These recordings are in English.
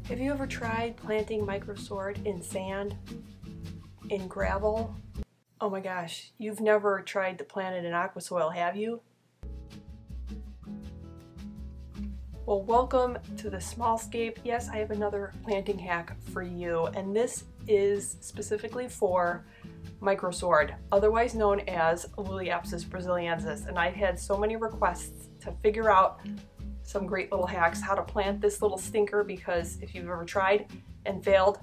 Have you ever tried planting microsword in sand, in gravel? Oh my gosh, you've never tried to plant it in aqua soil, have you? Well, welcome to the small scape. Yes, I have another planting hack for you, and this is specifically for microsword, otherwise known as Elusive brasiliensis. And I've had so many requests to figure out some great little hacks how to plant this little stinker, because if you've ever tried and failed,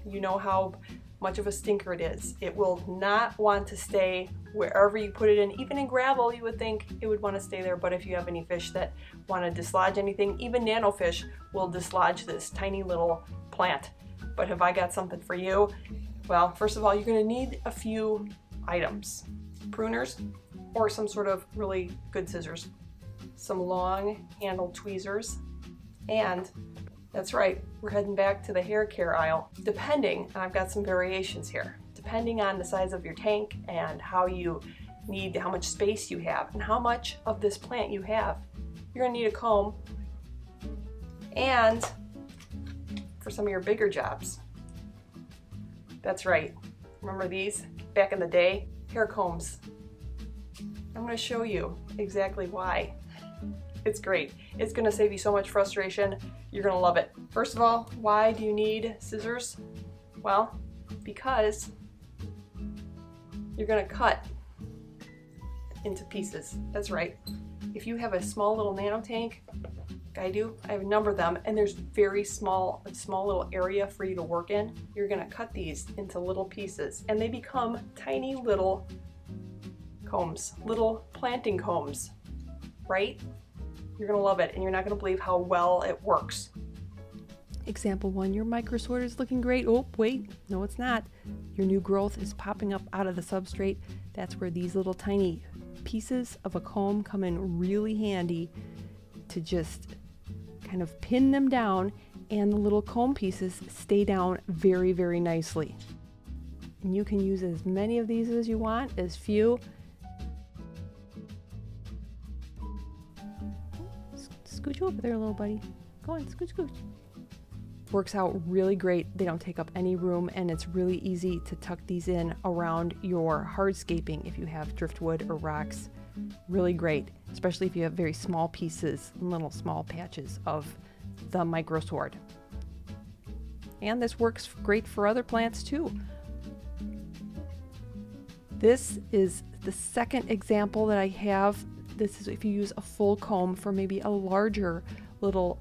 you know how much of a stinker it is. It will not want to stay wherever you put it in. Even in gravel, you would think it would want to stay there, but if you have any fish that want to dislodge anything, even nanofish will dislodge this tiny little plant. But have I got something for you? Well, first of all, you're going to need a few items. Pruners or some sort of really good scissors. Some long handled tweezers, and that's right, we're heading back to the hair care aisle. Depending, and I've got some variations here, depending on the size of your tank and how much space you have and how much of this plant you have, you're gonna need a comb. And for some of your bigger jobs, that's right, remember these back in the day? Hair combs. I'm gonna show you exactly why. It's great. It's going to save you so much frustration. You're going to love it. First of all, why do you need scissors? Well, because you're going to cut into pieces. That's right. If you have a small little nano tank, like I have a number of them, and there's a small little area for you to work in, you're going to cut these into little pieces, and they become tiny little combs, little planting combs, right? You're going to love it, and you're not going to believe how well it works. Example 1, your microsword is looking great. Oh, wait, no it's not. Your new growth is popping up out of the substrate. That's where these little tiny pieces of a comb come in really handy to just kind of pin them down, and the little comb pieces stay down very, very nicely. And you can use as many of these as you want, as few. Scooch over there, little buddy. Go on, scooch, scooch. Works out really great. They don't take up any room, and it's really easy to tuck these in around your hardscaping if you have driftwood or rocks. Really great, especially if you have very small pieces, little small patches of the microsword. And this works great for other plants too. This is the second example that I have. This is if you use a full comb for maybe a larger little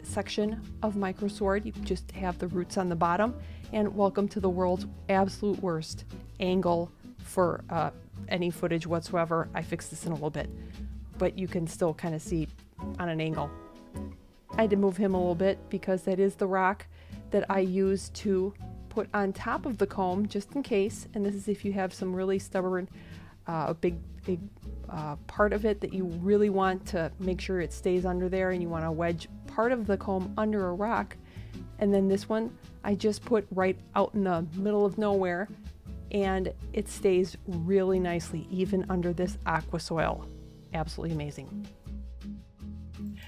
section of microsword. You just have the roots on the bottom. And welcome to the world's absolute worst angle for any footage whatsoever. I fixed this in a little bit, but you can still kind of see on an angle. I had to move him a little bit because that is the rock that I use to put on top of the comb just in case. And this is if you have some really stubborn, big part of it that you really want to make sure it stays under there, and you want to wedge part of the comb under a rock. And then this one I just put right out in the middle of nowhere, and it stays really nicely even under this aqua soil. Absolutely amazing.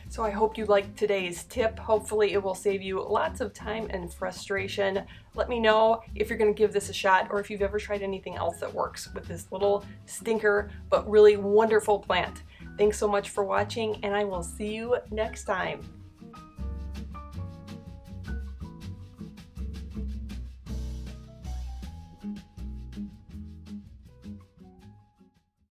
So I hope you liked today's tip. Hopefully it will save you lots of time and frustration. Let me know if you're going to give this a shot, or if you've ever tried anything else that works with this little stinker but really wonderful plant. Thanks so much for watching, and I will see you next time.